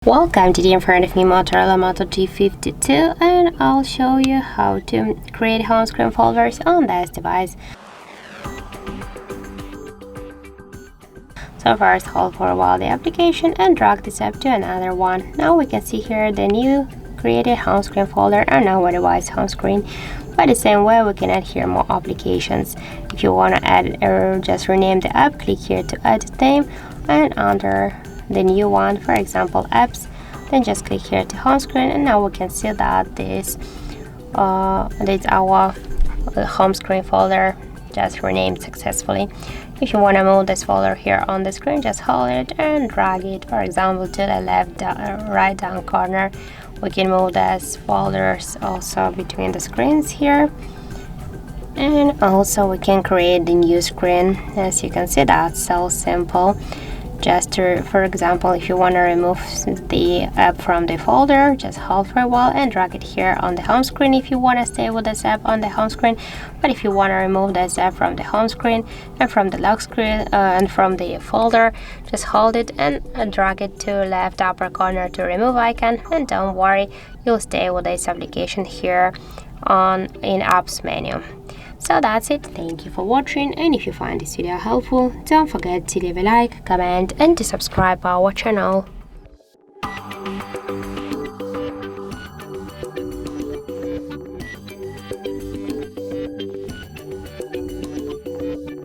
Welcome, today in front of me Motorola Moto G52, and I'll show you how to create home screen folders on this device. So first hold for a while the application and drag this up to another one. Now we can see here the new created home screen folder and our device home screen. By the same way, we can add here more applications. If you want to add or just rename the app, click here to edit name, and under the new one, for example apps, then just click here to home screen, and now we can see that this is our home screen folder just renamed successfully. If you want to move this folder here on the screen, just hold it and drag it, for example, to the left right down corner. We can move these folders also between the screens here, and also we can create the new screen. As you can see, that's so simple. Just to, for example, if you want to remove the app from the folder, just hold for a while and drag it here on the home screen if you want to stay with this app on the home screen. But if you want to remove this app from the home screen and from the lock screen and from the folder, just hold it and drag it to left upper corner to remove icon, and don't worry, you'll stay with this application here in apps menu. So that's it. Thank you for watching, and if you find this video helpful, don't forget to leave a like, comment and to subscribe our channel.